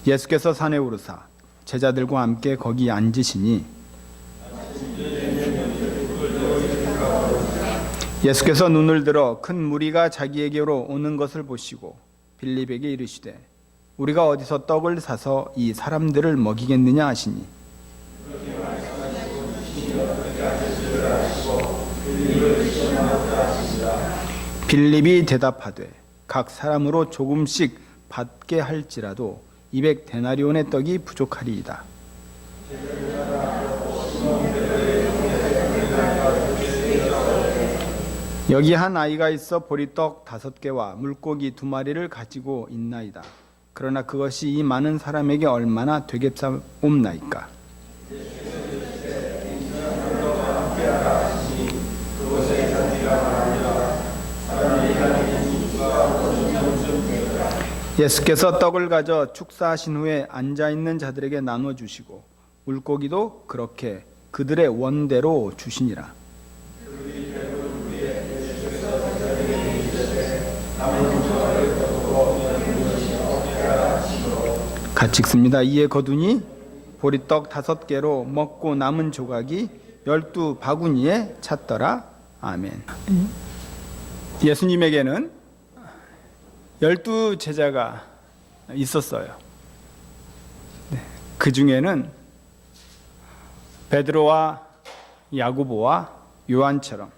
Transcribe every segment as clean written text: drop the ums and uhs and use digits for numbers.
예수께서 산에 오르사 제자들과 함께 거기 앉으시니 예수께서 눈을 들어 큰 무리가 자기에게로 오는 것을 보시고 빌립에게 이르시되 우리가 어디서 떡을 사서 이 사람들을 먹이겠느냐 하시니 빌립이 대답하되 각 사람으로 조금씩 받게 할지라도 200데나리온의 떡이 부족하리이다. 여기 한 아이가 있어 보리떡 5개와 물고기 2마리를 가지고 있나이다. 그러나 그것이 이 많은 사람에게 얼마나 되겠사옵나이까. 예수께서 떡을 가져 축사하신 후에 앉아있는 자들에게 나눠주시고 물고기도 그렇게 그들의 원대로 주시니라. 같이 읽습니다. 이에 거두니 보리떡 5개로 먹고 남은 조각이 12바구니에 찼더라. 아멘. 예수님에게는 12제자가 있었어요. 그 중에는 베드로와 야고보와 요한처럼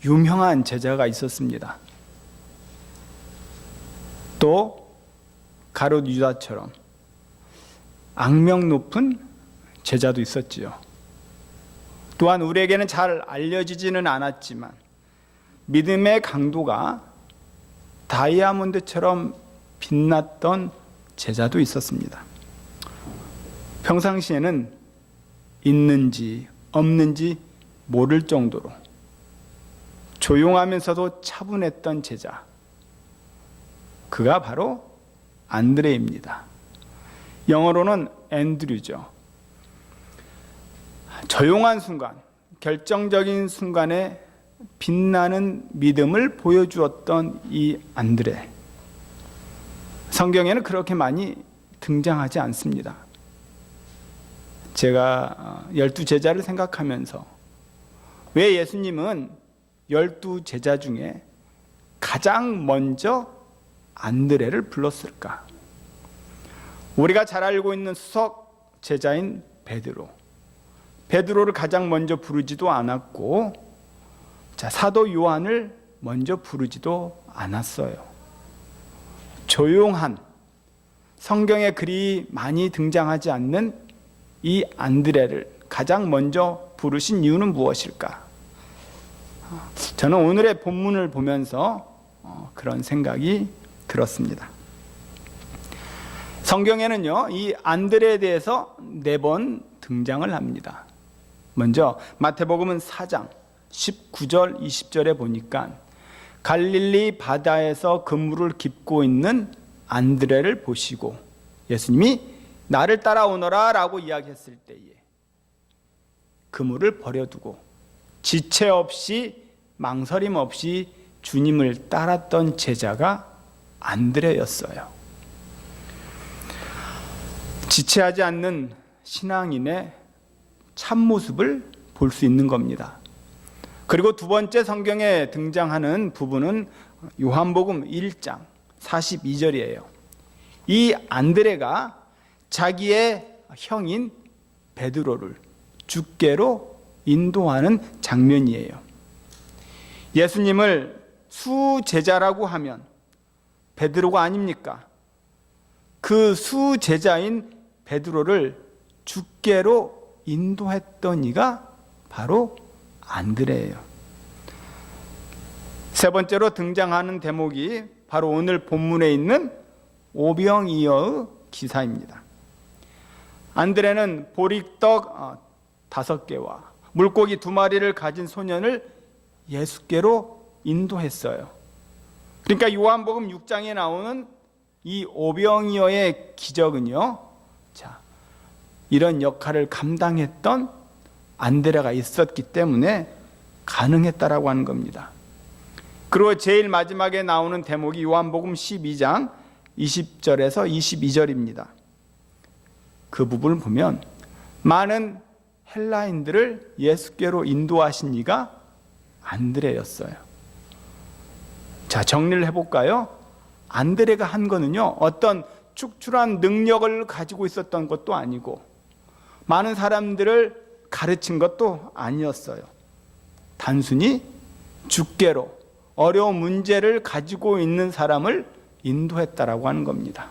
유명한 제자가 있었습니다. 또 가룟 유다처럼 악명 높은 제자도 있었지요. 또한 우리에게는 잘 알려지지는 않았지만 믿음의 강도가 다이아몬드처럼 빛났던 제자도 있었습니다. 평상시에는 있는지 없는지 모를 정도로 조용하면서도 차분했던 제자, 그가 바로 안드레입니다. 영어로는 앤드류죠. 조용한 순간, 결정적인 순간에 빛나는 믿음을 보여주었던 이 안드레, 성경에는 그렇게 많이 등장하지 않습니다. 제가 12제자를 생각하면서 왜 예수님은 12제자 중에 가장 먼저 안드레를 불렀을까? 우리가 잘 알고 있는 수석 제자인 베드로를 가장 먼저 부르지도 않았고, 사도 요한을 먼저 부르지도 않았어요. 조용한, 성경에 그리 많이 등장하지 않는 이 안드레를 가장 먼저 부르신 이유는 무엇일까? 저는 오늘의 본문을 보면서 그런 생각이 들었습니다. 성경에는요, 이 안드레에 대해서 4번 등장을 합니다. 먼저 마태복음은 4장 19절 20절에 보니까 갈릴리 바다에서 그물을 깁고 있는 안드레를 보시고 예수님이 나를 따라오너라 라고 이야기했을 때에 그물을 버려두고 지체 없이 망설임 없이 주님을 따랐던 제자가 안드레였어요. 지체하지 않는 신앙인의 참모습을 볼 수 있는 겁니다. 그리고 두 번째 성경에 등장하는 부분은 요한복음 1장 42절이에요. 이 안드레가 자기의 형인 베드로를 주께로 인도하는 장면이에요. 예수님을 수제자라고 하면 베드로가 아닙니까? 그 수제자인 베드로를 주께로 인도했던 이가 바로 안드레예요. 세 번째로 등장하는 대목이 바로 오늘 본문에 있는 오병이어의 기사입니다. 안드레는 보리떡 5개와 물고기 2마리를 가진 소년을 예수께로 인도했어요. 그러니까 요한복음 6장에 나오는 이 오병이어의 기적은요, 이런 역할을 감당했던 안드레가 있었기 때문에 가능했다라고 하는 겁니다. 그리고 제일 마지막에 나오는 대목이 요한복음 12장 20절에서 22절입니다. 그 부분을 보면 많은 헬라인들을 예수께로 인도하신 이가 안드레였어요. 자, 정리를 해볼까요? 안드레가 한 거는요, 어떤 축출한 능력을 가지고 있었던 것도 아니고 많은 사람들을 가르친 것도 아니었어요. 단순히 주께로 어려운 문제를 가지고 있는 사람을 인도했다라고 하는 겁니다.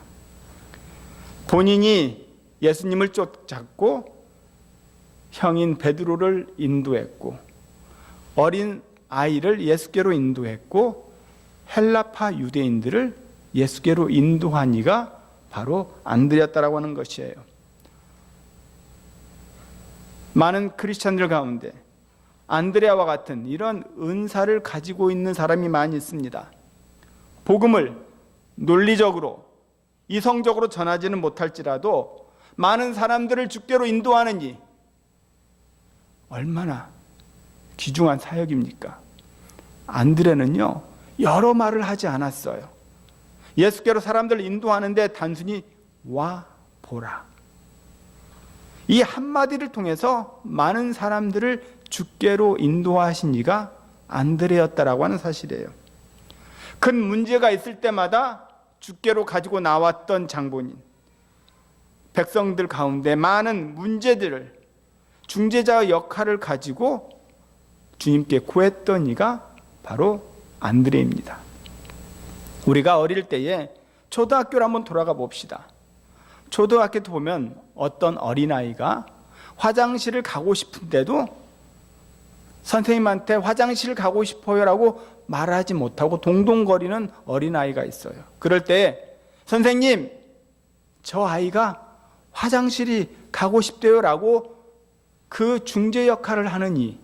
본인이 예수님을 쫓았고 형인 베드로를 인도했고 어린 아이를 예수께로 인도했고 헬라파 유대인들을 예수께로 인도한 이가 바로 안드레였다라고 하는 것이에요. 많은 크리스찬들 가운데 안드레와 같은 이런 은사를 가지고 있는 사람이 많이 있습니다. 복음을 논리적으로 이성적으로 전하지는 못할지라도 많은 사람들을 주께로 인도하는 이 얼마나 귀중한 사역입니까? 안드레는요, 여러 말을 하지 않았어요. 예수께로 사람들을 인도하는데 단순히 와 보라, 이 한마디를 통해서 많은 사람들을 주께로 인도하신 이가 안드레였다라고 하는 사실이에요. 큰 문제가 있을 때마다 주께로 가지고 나왔던 장본인, 백성들 가운데 많은 문제들을 중재자의 역할을 가지고 주님께 구했던 이가 바로 안드레입니다. 우리가 어릴 때에 초등학교를 한번 돌아가 봅시다. 초등학교 때 보면 어떤 어린아이가 화장실을 가고 싶은데도 선생님한테 화장실 가고 싶어요라고 말하지 못하고 동동거리는 어린아이가 있어요. 그럴 때 선생님, 저 아이가 화장실이 가고 싶대요라고 그 중재 역할을 하는 이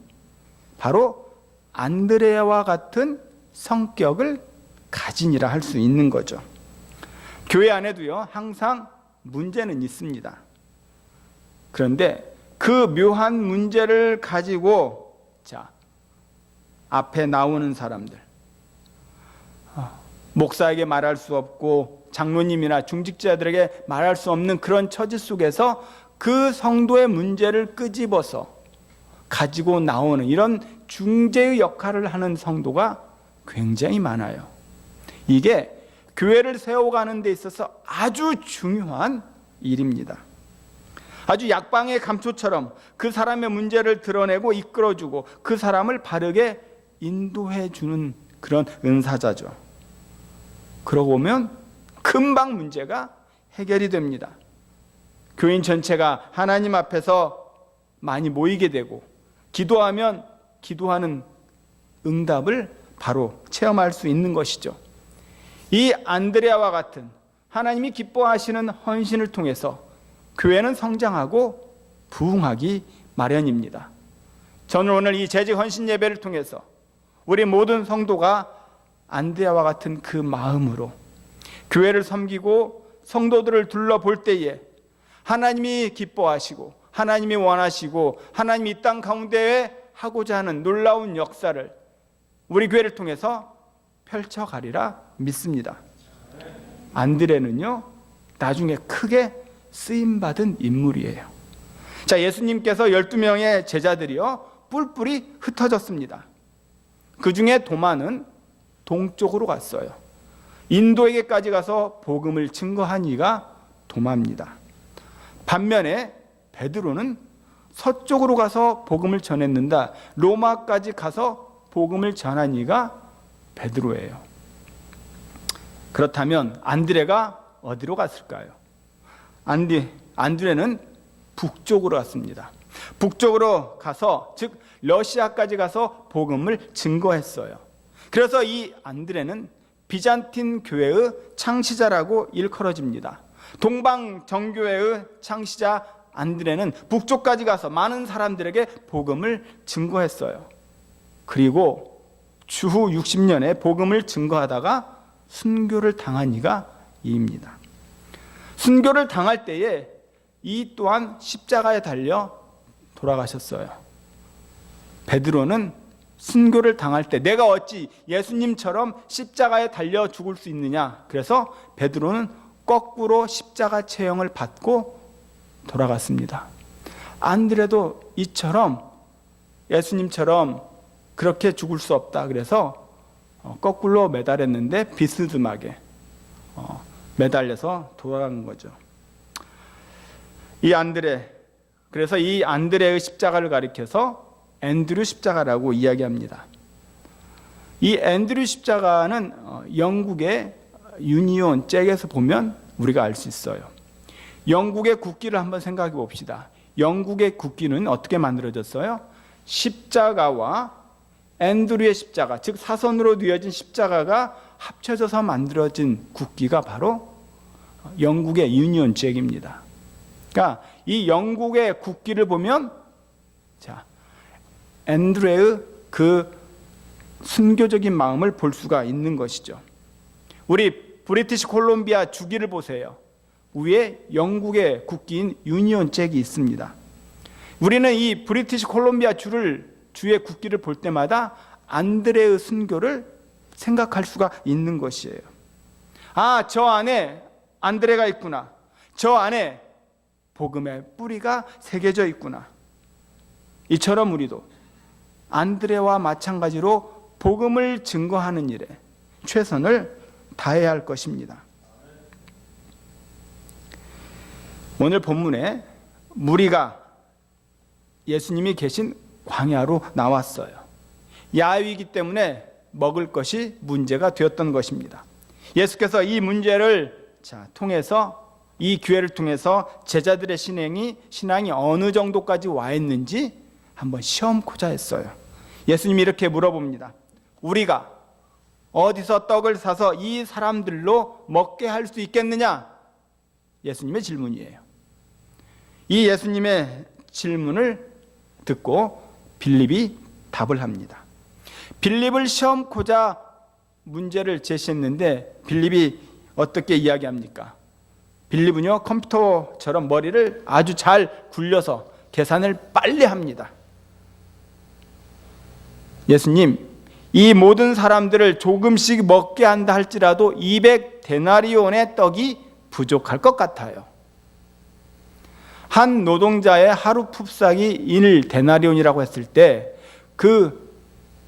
바로 안드레와 같은 성격을 가진이라 할 수 있는 거죠. 교회 안에도요, 항상 문제는 있습니다. 그런데 그 묘한 문제를 가지고 앞에 나오는 사람들, 목사에게 말할 수 없고 장로님이나 중직자들에게 말할 수 없는 그런 처지 속에서 그 성도의 문제를 끄집어서 가지고 나오는 이런 중재의 역할을 하는 성도가 굉장히 많아요. 이게 교회를 세워가는 데 있어서 아주 중요한 일입니다. 아주 약방의 감초처럼 그 사람의 문제를 드러내고 이끌어주고 그 사람을 바르게 인도해주는 그런 은사자죠. 그러고 보면 금방 문제가 해결이 됩니다. 교인 전체가 하나님 앞에서 많이 모이게 되고 기도하면 기도하는 응답을 바로 체험할 수 있는 것이죠. 이 안드레아와 같은 하나님이 기뻐하시는 헌신을 통해서 교회는 성장하고 부흥하기 마련입니다. 저는 오늘 이 재직 헌신 예배를 통해서 우리 모든 성도가 안드레아와 같은 그 마음으로 교회를 섬기고 성도들을 둘러볼 때에 하나님이 기뻐하시고 하나님이 원하시고 하나님이 이 땅 가운데에 하고자 하는 놀라운 역사를 우리 교회를 통해서 펼쳐가리라 믿습니다. 안드레는요, 나중에 크게 쓰임받은 인물이에요. 자, 예수님께서 12명의 제자들이요, 뿔뿔이 흩어졌습니다. 그 중에 도마는 동쪽으로 갔어요. 인도에게까지 가서 복음을 증거한 이가 도마입니다. 반면에 베드로는 서쪽으로 가서 복음을 전했는다. 로마까지 가서 복음을 전한 이가 베드로예요. 그렇다면 안드레가 어디로 갔을까요? 안드레는 북쪽으로 갔습니다. 북쪽으로 가서, 즉 러시아까지 가서 복음을 증거했어요. 그래서 이 안드레는 비잔틴 교회의 창시자라고 일컬어집니다. 동방 정교회의 창시자 안드레는 북쪽까지 가서 많은 사람들에게 복음을 증거했어요. 그리고 주후 60년에 복음을 증거하다가 순교를 당한 이가 이입니다. 순교를 당할 때에 이 또한 십자가에 달려 돌아가셨어요. 베드로는 순교를 당할 때 내가 어찌 예수님처럼 십자가에 달려 죽을 수 있느냐. 그래서 베드로는 거꾸로 십자가 체형을 받고 돌아갔습니다. 안드레도 이처럼 예수님처럼 그렇게 죽을 수 없다. 그래서 거꾸로 매달렸는데 비스듬하게 매달려서 돌아간 거죠. 이 안드레, 그래서 이 안드레의 십자가를 가리켜서 앤드류 십자가라고 이야기합니다. 이 앤드류 십자가는 영국의 유니온 잭에서 보면 우리가 알 수 있어요. 영국의 국기를 한번 생각해 봅시다. 영국의 국기는 어떻게 만들어졌어요? 십자가와 앤드류의 십자가, 즉 사선으로 뉘어진 십자가가 합쳐져서 만들어진 국기가 바로 영국의 유니온 잭입니다. 그러니까 이 영국의 국기를 보면 자, 앤드레의 그 순교적인 마음을 볼 수가 있는 것이죠. 우리 브리티시 콜롬비아 주기를 보세요. 위에 영국의 국기인 유니온 잭이 있습니다. 우리는 이 브리티시 콜롬비아 주의 국기를 볼 때마다 안드레의 순교를 생각할 수가 있는 것이에요. 아, 저 안에 안드레가 있구나. 저 안에 복음의 뿌리가 새겨져 있구나. 이처럼 우리도 안드레와 마찬가지로 복음을 증거하는 일에 최선을 다해야 할 것입니다. 오늘 본문에 무리가 예수님이 계신 광야로 나왔어요. 야위이기 때문에 먹을 것이 문제가 되었던 것입니다. 예수께서 이 문제를 통해서, 이 기회를 통해서 제자들의 신앙이 어느 정도까지 와 있는지 한번 시험코자 했어요. 예수님이 이렇게 물어봅니다. 우리가 어디서 떡을 사서 이 사람들로 먹게 할 수 있겠느냐? 예수님의 질문이에요. 이 예수님의 질문을 듣고 빌립이 답을 합니다. 빌립을 시험코자 문제를 제시했는데 빌립이 어떻게 이야기합니까? 빌립은요, 컴퓨터처럼 머리를 아주 잘 굴려서 계산을 빨리 합니다. 예수님, 이 모든 사람들을 조금씩 먹게 한다 할지라도 200데나리온의 떡이 부족할 것 같아요. 한 노동자의 하루 풋삭이 1데나리온이라고 했을 때 그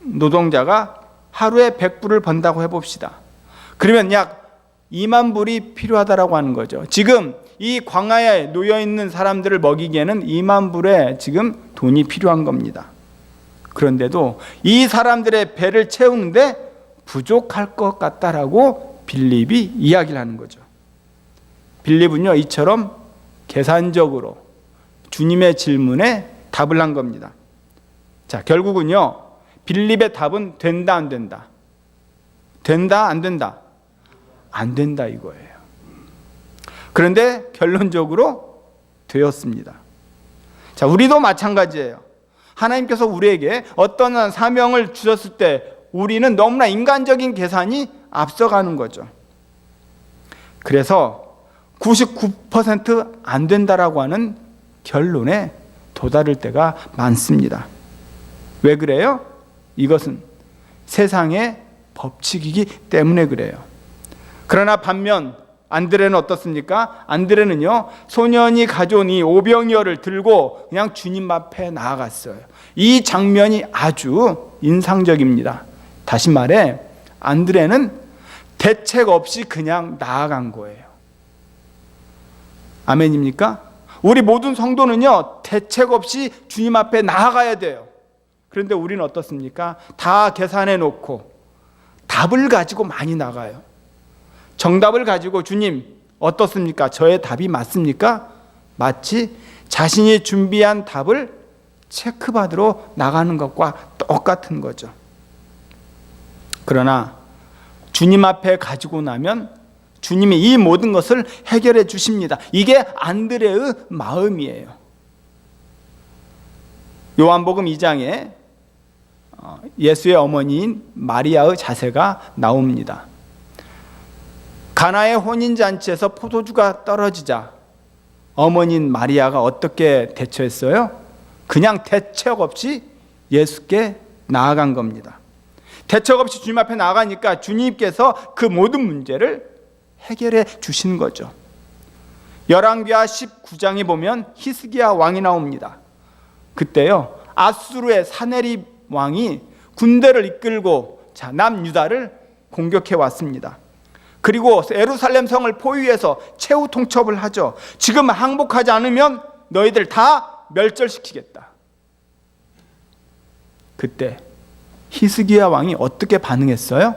노동자가 하루에 100불을 번다고 해봅시다. 그러면 약 2만 불이 필요하다라고 하는 거죠. 지금 이 광야에 놓여있는 사람들을 먹이기에는 2만 불의 지금 돈이 필요한 겁니다. 그런데도 이 사람들의 배를 채우는데 부족할 것 같다라고 빌립이 이야기를 하는 거죠. 빌립은요, 이처럼 계산적으로 주님의 질문에 답을 한 겁니다. 자, 결국은요, 빌립의 답은 된다, 안 된다? 된다, 안 된다? 안 된다 이거예요. 그런데 결론적으로 되었습니다. 자, 우리도 마찬가지예요. 하나님께서 우리에게 어떤 사명을 주셨을 때 우리는 너무나 인간적인 계산이 앞서가는 거죠. 그래서 99% 안 된다라고 하는 결론에 도달할 때가 많습니다. 왜 그래요? 이것은 세상의 법칙이기 때문에 그래요. 그러나 반면 안드레는 어떻습니까? 안드레는요, 소년이 가져온 이 오병이어를 들고 그냥 주님 앞에 나아갔어요. 이 장면이 아주 인상적입니다. 다시 말해, 안드레는 대책 없이 그냥 나아간 거예요. 아멘입니까? 우리 모든 성도는요, 대책 없이 주님 앞에 나아가야 돼요. 그런데 우리는 어떻습니까? 다 계산해 놓고 답을 가지고 많이 나가요. 정답을 가지고 주님 어떻습니까? 저의 답이 맞습니까? 마치 자신이 준비한 답을 체크받으러 나가는 것과 똑같은 거죠. 그러나 주님 앞에 가지고 나면 주님이 이 모든 것을 해결해 주십니다. 이게 안드레의 마음이에요. 요한복음 2장에 예수의 어머니인 마리아의 자세가 나옵니다. 가나의 혼인잔치에서 포도주가 떨어지자 어머니인 마리아가 어떻게 대처했어요? 그냥 대책 없이 예수께 나아간 겁니다. 대책 없이 주님 앞에 나아가니까 주님께서 그 모든 문제를 해결해 주신 거죠. 열왕기하 19장에 보면 히스기야 왕이 나옵니다. 그때요, 아수르의 사네립 왕이 군대를 이끌고 남유다를 공격해 왔습니다. 그리고 예루살렘 성을 포위해서 최후 통첩을 하죠. 지금 항복하지 않으면 너희들 다 멸절시키겠다. 그때 히스기야 왕이 어떻게 반응했어요?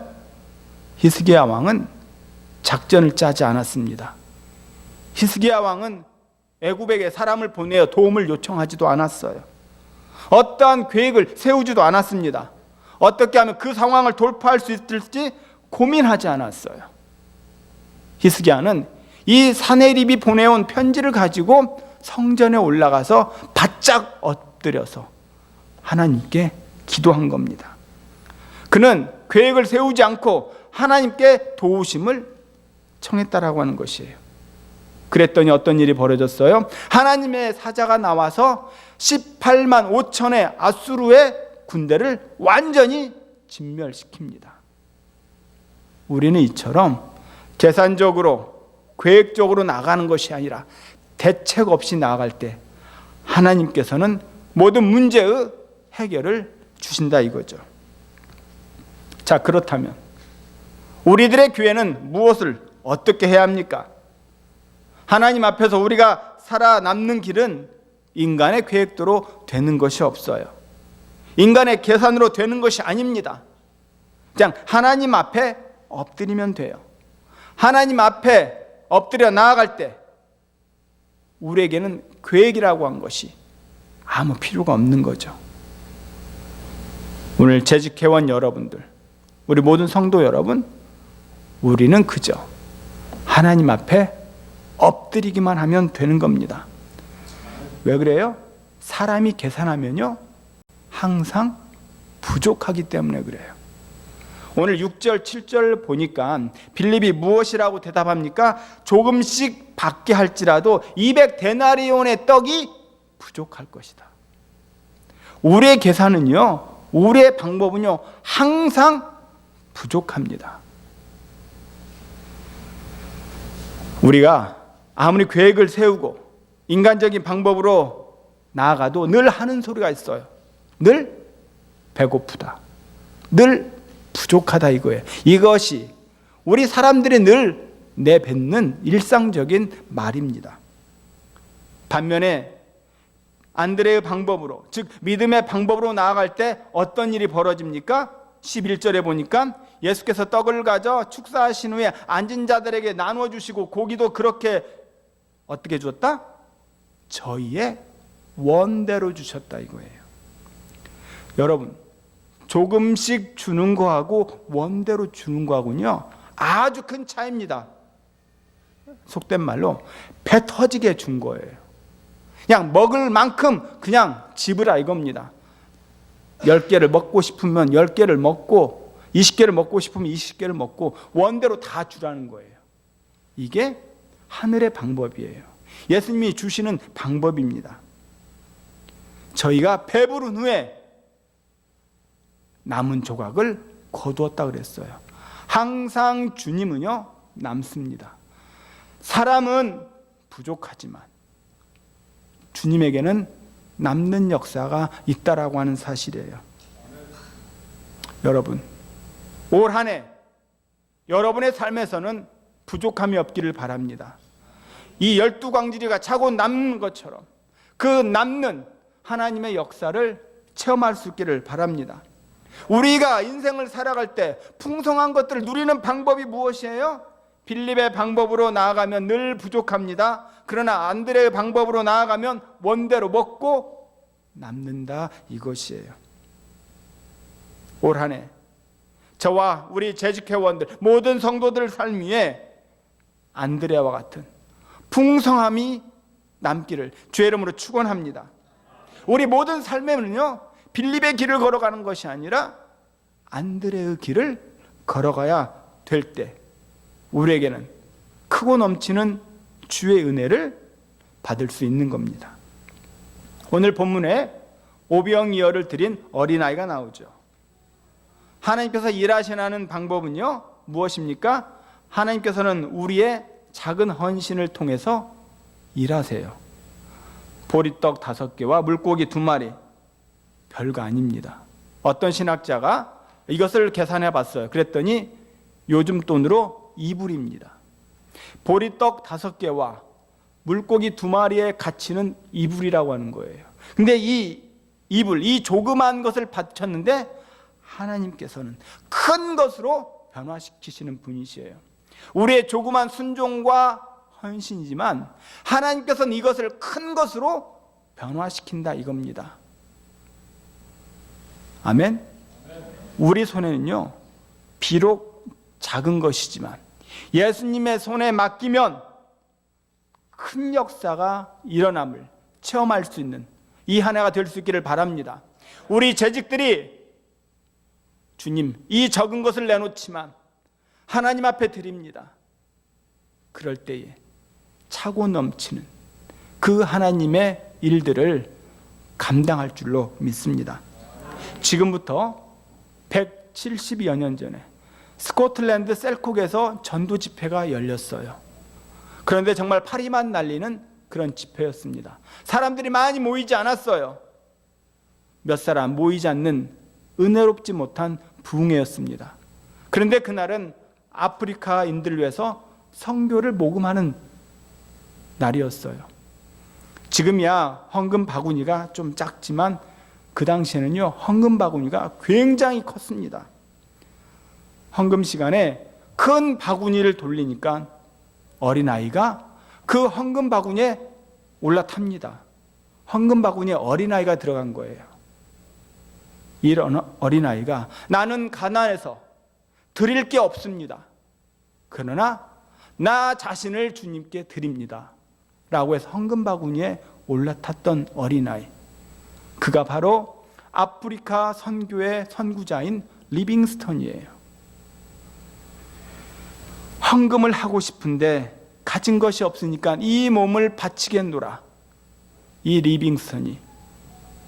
히스기야 왕은 작전을 짜지 않았습니다. 히스기야 왕은 애굽에게 사람을 보내어 도움을 요청하지도 않았어요. 어떠한 계획을 세우지도 않았습니다. 어떻게 하면 그 상황을 돌파할 수 있을지 고민하지 않았어요. 히스기야는 이 사네립이 보내온 편지를 가지고 성전에 올라가서 바짝 엎드려서 하나님께 기도한 겁니다. 그는 계획을 세우지 않고 하나님께 도우심을 청했다라고 하는 것이에요. 그랬더니 어떤 일이 벌어졌어요? 하나님의 사자가 나와서 18만 5천의 아수르의 군대를 완전히 진멸시킵니다. 우리는 이처럼 계산적으로 계획적으로 나가는 것이 아니라 대책 없이 나아갈 때 하나님께서는 모든 문제의 해결을 주신다 이거죠. 자, 그렇다면 우리들의 교회는 무엇을 어떻게 해야 합니까? 하나님 앞에서 우리가 살아남는 길은 인간의 계획대로 되는 것이 없어요. 인간의 계산으로 되는 것이 아닙니다. 그냥 하나님 앞에 엎드리면 돼요. 하나님 앞에 엎드려 나아갈 때 우리에게는 계획이라고 한 것이 아무 필요가 없는 거죠. 오늘 재직회원 여러분들, 우리 모든 성도 여러분, 우리는 그저 하나님 앞에 엎드리기만 하면 되는 겁니다. 왜 그래요? 사람이 계산하면요 항상 부족하기 때문에 그래요. 오늘 6절 7절 보니까 빌립이 무엇이라고 대답합니까? 조금씩 받게 할지라도 200데나리온의 떡이 부족할 것이다. 우리의 계산은요, 우리의 방법은요 항상 부족합니다. 우리가 아무리 계획을 세우고 인간적인 방법으로 나아가도 늘 하는 소리가 있어요. 늘 배고프다, 늘 부족하다 이거예요. 이것이 우리 사람들이 늘 내뱉는 일상적인 말입니다. 반면에 안드레의 방법으로, 즉 믿음의 방법으로 나아갈 때 어떤 일이 벌어집니까? 11절에 보니까 예수께서 떡을 가져 축사하신 후에 앉은 자들에게 나누어 주시고 고기도 그렇게 어떻게 주었다? 저희의 원대로 주셨다 이거예요. 여러분, 조금씩 주는 거하고 원대로 주는 거하고는요 아주 큰 차이입니다. 속된 말로 배 터지게 준 거예요. 그냥 먹을 만큼 그냥 집으라 이겁니다. 10개를 먹고 싶으면 10개를 먹고 20개를 먹고 싶으면 20개를 먹고 원대로 다 주라는 거예요. 이게 하늘의 방법이에요. 예수님이 주시는 방법입니다. 저희가 배부른 후에 남은 조각을 거두었다 그랬어요. 항상 주님은요 남습니다. 사람은 부족하지만 주님에게는 남는 역사가 있다라고 하는 사실이에요. 여러분, 올 한 해 여러분의 삶에서는 부족함이 없기를 바랍니다. 이 12광지리가 차고 남는 것처럼 그 남는 하나님의 역사를 체험할 수 있기를 바랍니다. 우리가 인생을 살아갈 때 풍성한 것들을 누리는 방법이 무엇이에요? 빌립의 방법으로 나아가면 늘 부족합니다. 그러나 안드레의 방법으로 나아가면 원대로 먹고 남는다 이것이에요. 올 한 해 저와 우리 재직회원들 모든 성도들 삶 위에 안드레와 같은 풍성함이 남기를 주의 이름으로 축원합니다. 우리 모든 삶에는요 빌립의 길을 걸어가는 것이 아니라 안드레의 길을 걸어가야 될 때 우리에게는 크고 넘치는 주의 은혜를 받을 수 있는 겁니다. 오늘 본문에 오병이어를 드린 어린아이가 나오죠. 하나님께서 일하시는 방법은요, 무엇입니까? 하나님께서는 우리의 작은 헌신을 통해서 일하세요. 보리떡 5개와 물고기 2마리, 별거 아닙니다. 어떤 신학자가 이것을 계산해 봤어요. 그랬더니 요즘 돈으로 2불입니다. 보리떡 5개와 물고기 2마리의 가치는 2불이라고 하는 거예요. 근데 이 2불, 이 조그만 것을 바쳤는데 하나님께서는 큰 것으로 변화시키시는 분이시에요. 우리의 조그만 순종과 헌신이지만 하나님께서는 이것을 큰 것으로 변화시킨다 이겁니다. 아멘? 우리 손에는요, 비록 작은 것이지만 예수님의 손에 맡기면 큰 역사가 일어남을 체험할 수 있는 이 한 해가 될 수 있기를 바랍니다. 우리 재직들이 주님, 이 적은 것을 내놓지만 하나님 앞에 드립니다. 그럴 때에 차고 넘치는 그 하나님의 일들을 감당할 줄로 믿습니다. 지금부터 170여 년 전에 스코틀랜드 셀콕에서 전도 집회가 열렸어요. 그런데 정말 파리만 날리는 그런 집회였습니다. 사람들이 많이 모이지 않았어요. 몇 사람 모이지 않는 은혜롭지 못한 부흥회였습니다. 그런데 그날은 아프리카인들을 위해서 선교를 모금하는 날이었어요. 지금이야 헌금 바구니가 좀 작지만 그 당시에는요, 헌금 바구니가 굉장히 컸습니다. 헌금 시간에 큰 바구니를 돌리니까 어린아이가 그 헌금 바구니에 올라탑니다. 헌금 바구니에 어린아이가 들어간 거예요. 이런 어린아이가 나는 가난해서 드릴 게 없습니다. 그러나 나 자신을 주님께 드립니다. 라고 해서 헌금 바구니에 올라탔던 어린아이. 그가 바로 아프리카 선교의 선구자인 리빙스턴이에요. 헌금을 하고 싶은데 가진 것이 없으니까 이 몸을 바치겠노라. 이 리빙스턴이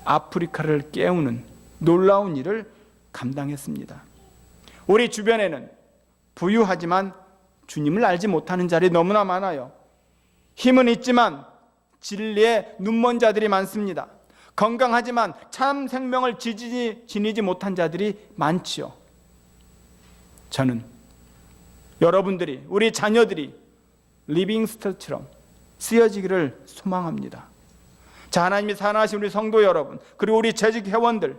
아프리카를 깨우는 놀라운 일을 감당했습니다. 우리 주변에는 부유하지만 주님을 알지 못하는 자들이 너무나 많아요. 힘은 있지만 진리에 눈먼 자들이 많습니다. 건강하지만 참 생명을 지니지 못한 자들이 많지요. 저는 여러분들이, 우리 자녀들이 리빙스턴처럼 쓰여지기를 소망합니다. 자, 하나님이 사랑하신 우리 성도 여러분, 그리고 우리 재직 회원들,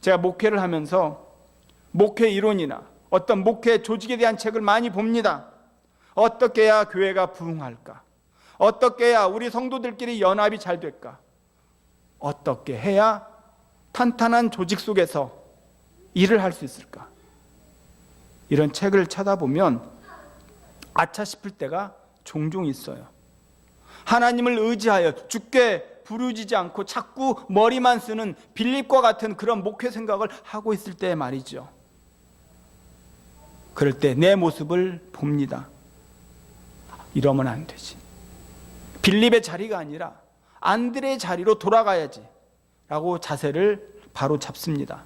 제가 목회를 하면서 목회 이론이나 어떤 목회 조직에 대한 책을 많이 봅니다. 어떻게 해야 교회가 부흥할까? 어떻게 해야 우리 성도들끼리 연합이 잘 될까? 어떻게 해야 탄탄한 조직 속에서 일을 할 수 있을까? 이런 책을 찾아보면 아차 싶을 때가 종종 있어요. 하나님을 의지하여 주께 부르짖지 않고 자꾸 머리만 쓰는 빌립과 같은 그런 목회 생각을 하고 있을 때 말이죠. 그럴 때 내 모습을 봅니다. 이러면 안 되지. 빌립의 자리가 아니라 안드레의 자리로 돌아가야지 라고 자세를 바로 잡습니다.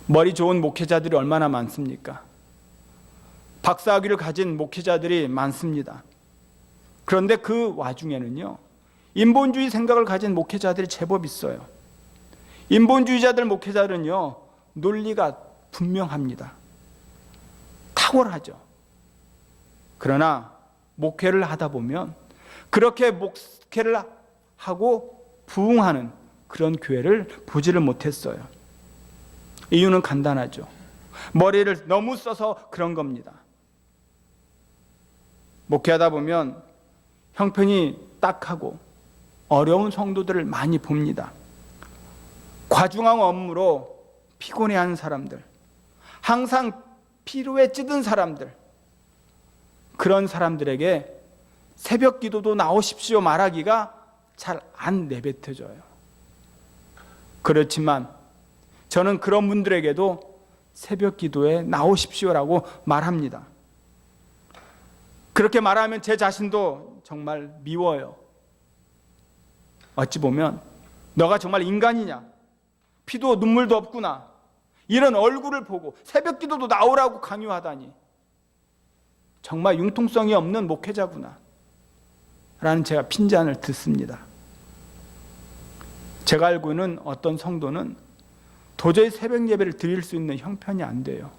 머리 좋은 목회자들이 얼마나 많습니까? 박사학위를 가진 목회자들이 많습니다. 그런데 그 와중에는요, 인본주의 생각을 가진 목회자들이 제법 있어요. 인본주의자들 목회자들은요, 논리가 분명합니다. 탁월하죠. 그러나 목회를 하다 보면 그렇게 목회를 하고 부흥하는 그런 교회를 보지를 못했어요. 이유는 간단하죠. 머리를 너무 써서 그런 겁니다. 목회하다 보면 형편이 딱하고 어려운 성도들을 많이 봅니다. 과중한 업무로 피곤해하는 사람들, 항상 피로에 찌든 사람들, 그런 사람들에게 새벽 기도도 나오십시오 말하기가 잘 안 내뱉어져요. 그렇지만 저는 그런 분들에게도 새벽 기도에 나오십시오라고 말합니다. 그렇게 말하면 제 자신도 정말 미워요. 어찌 보면 너가 정말 인간이냐? 피도 눈물도 없구나. 이런 얼굴을 보고 새벽 기도도 나오라고 강요하다니 정말 융통성이 없는 목회자구나 라는 제가 핀잔을 듣습니다. 제가 알고는 어떤 성도는 도저히 새벽 예배를 드릴 수 있는 형편이 안 돼요.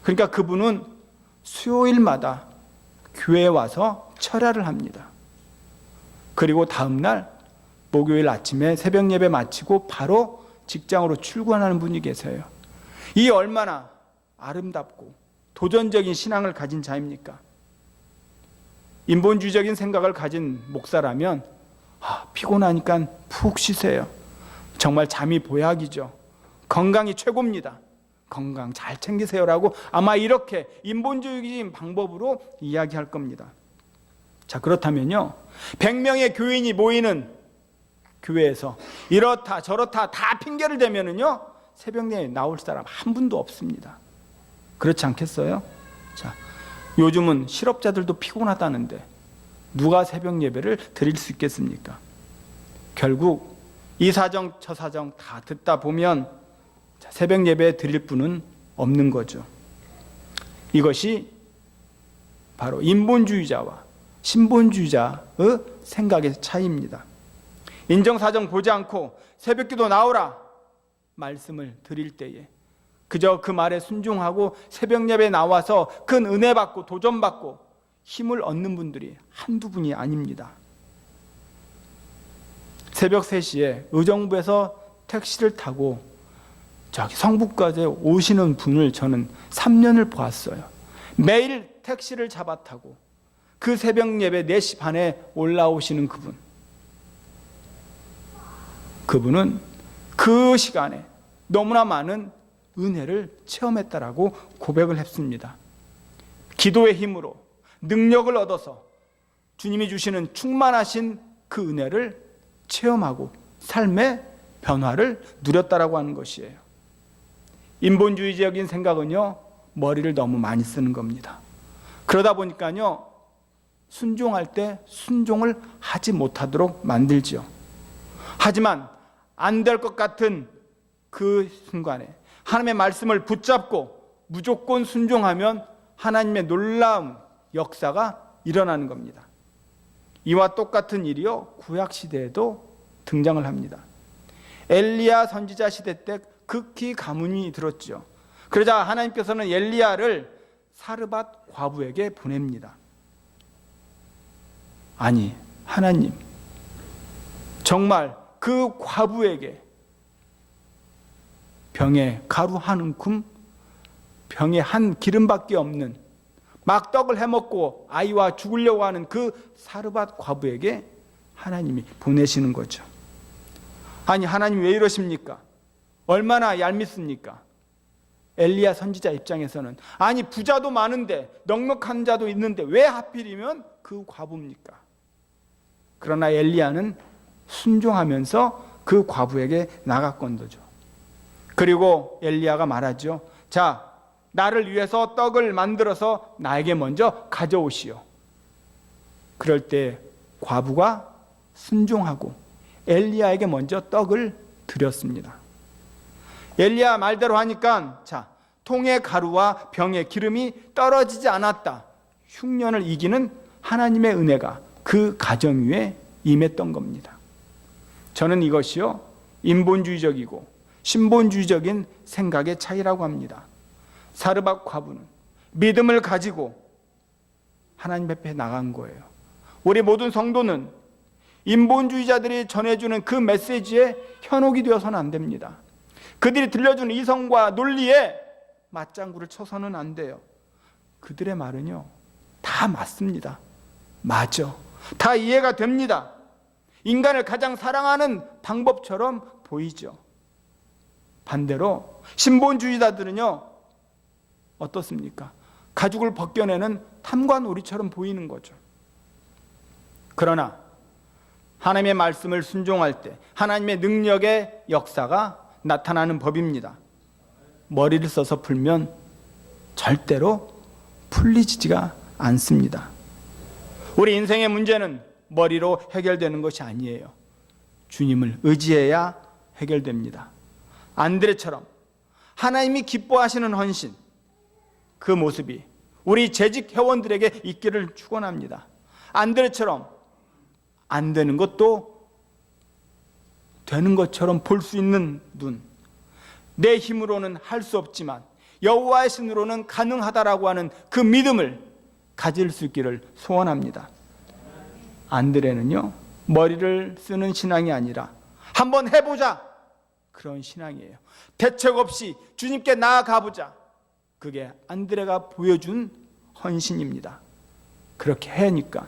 그러니까 그분은 수요일마다 교회에 와서 철야를 합니다. 그리고 다음날 목요일 아침에 새벽 예배 마치고 바로 직장으로 출근하는 분이 계세요. 이 얼마나 아름답고 도전적인 신앙을 가진 자입니까? 인본주의적인 생각을 가진 목사라면 피곤하니까 푹 쉬세요. 정말 잠이 보약이죠. 건강이 최고입니다. 건강 잘 챙기세요라고 아마 이렇게 인본주의적인 방법으로 이야기할 겁니다. 자, 그렇다면요, 100명의 교인이 모이는 교회에서 이렇다 저렇다 다 핑계를 대면은요 새벽에 나올 사람 한 분도 없습니다. 그렇지 않겠어요? 자, 요즘은 실업자들도 피곤하다는데 누가 새벽 예배를 드릴 수 있겠습니까? 결국 이 사정 저 사정 다 듣다 보면 새벽 예배 드릴 분은 없는 거죠. 이것이 바로 인본주의자와 신본주의자의 생각의 차이입니다. 인정사정 보지 않고 새벽기도 나오라 말씀을 드릴 때에 그저 그 말에 순종하고 새벽 예배에 나와서 큰 은혜 받고 도전 받고 힘을 얻는 분들이 한두 분이 아닙니다. 새벽 3시에 의정부에서 택시를 타고 저기 성북까지 오시는 분을 저는 3년을 보았어요. 매일 택시를 잡아 타고 그 새벽 예배 4시 반에 올라오시는 그분은 그 시간에 너무나 많은 은혜를 체험했다라고 고백을 했습니다. 기도의 힘으로 능력을 얻어서 주님이 주시는 충만하신 그 은혜를 체험하고 삶의 변화를 누렸다라고 하는 것이에요. 인본주의적인 생각은요, 머리를 너무 많이 쓰는 겁니다. 그러다 보니까요, 순종할 때 순종을 하지 못하도록 만들죠. 하지만 안 될 것 같은 그 순간에 하나님의 말씀을 붙잡고 무조건 순종하면 하나님의 놀라운 역사가 일어나는 겁니다. 이와 똑같은 일이요 구약 시대에도 등장을 합니다. 엘리야 선지자 시대 때 극히 가문이 들었죠. 그러자 하나님께서는 엘리야를 사르밧 과부에게 보냅니다. 아니, 하나님 정말 그 과부에게 병에 가루 한 움큼, 병에 한 기름밖에 없는 막 떡을 해먹고 아이와 죽으려고 하는 그 사르밧 과부에게 하나님이 보내시는 거죠. 아니, 하나님 왜 이러십니까? 얼마나 얄밉습니까? 엘리야 선지자 입장에서는 아니, 부자도 많은데 넉넉한 자도 있는데 왜 하필이면 그 과부입니까? 그러나 엘리야는 순종하면서 그 과부에게 나갔건 거죠. 그리고 엘리야가 말하죠. 자, 나를 위해서 떡을 만들어서 나에게 먼저 가져오시오. 그럴 때 과부가 순종하고 엘리야에게 먼저 떡을 드렸습니다. 엘리야 말대로 하니까 자, 통의 가루와 병의 기름이 떨어지지 않았다. 흉년을 이기는 하나님의 은혜가 그 가정 위에 임했던 겁니다. 저는 이것이요 인본주의적이고 신본주의적인 생각의 차이라고 합니다. 사르밧 과부는 믿음을 가지고 하나님 앞에 나간 거예요. 우리 모든 성도는 인본주의자들이 전해주는 그 메시지에 현혹이 되어서는 안 됩니다. 그들이 들려주는 이성과 논리에 맞장구를 쳐서는 안 돼요. 그들의 말은요 다 맞습니다. 맞아. 다 이해가 됩니다. 인간을 가장 사랑하는 방법처럼 보이죠. 반대로 신본주의자들은요 어떻습니까? 가죽을 벗겨내는 탐관오리처럼 보이는 거죠. 그러나 하나님의 말씀을 순종할 때 하나님의 능력의 역사가 나타나는 법입니다. 머리를 써서 풀면 절대로 풀리지가 않습니다. 우리 인생의 문제는 머리로 해결되는 것이 아니에요. 주님을 의지해야 해결됩니다. 안드레처럼 하나님이 기뻐하시는 헌신, 그 모습이 우리 재직 회원들에게 있기를 축원합니다. 안드레처럼 안 되는 것도 되는 것처럼 볼 수 있는 눈, 내 힘으로는 할 수 없지만 여호와의 신으로는 가능하다라고 하는 그 믿음을 가질 수 있기를 소원합니다. 안드레는요, 머리를 쓰는 신앙이 아니라 한번 해보자, 그런 신앙이에요. 대책 없이 주님께 나아가보자, 그게 안드레가 보여준 헌신입니다. 그렇게 하니까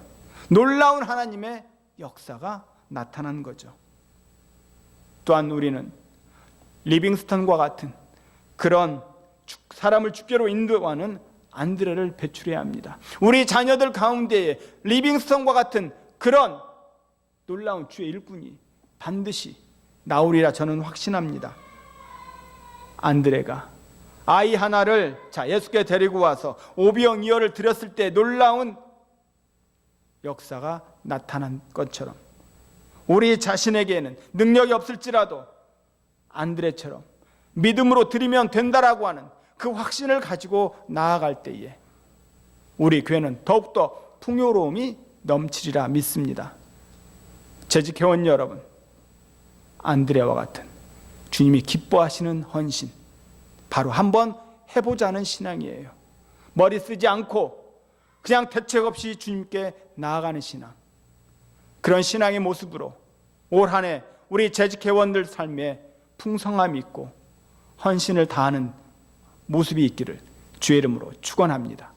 놀라운 하나님의 역사가 나타난 거죠. 또한 우리는 리빙스턴과 같은 그런 사람을 주께로 인도하는 안드레를 배출해야 합니다. 우리 자녀들 가운데에 리빙스턴과 같은 그런 놀라운 주의 일꾼이 반드시 나오리라 저는 확신합니다. 안드레가 아이 하나를 예수께 데리고 와서 오병이어를 드렸을 때 놀라운 역사가 나타난 것처럼 우리 자신에게는 능력이 없을지라도 안드레처럼 믿음으로 드리면 된다라고 하는 그 확신을 가지고 나아갈 때에 우리 교회는 더욱더 풍요로움이 넘치리라 믿습니다. 재직회원 여러분, 안드레와 같은 주님이 기뻐하시는 헌신, 바로 한번 해보자는 신앙이에요. 머리 쓰지 않고 그냥 대책 없이 주님께 나아가는 신앙, 그런 신앙의 모습으로 올 한 해 우리 재직회원들 삶에 풍성함이 있고 헌신을 다하는 모습이 있기를 주의 이름으로 축원합니다.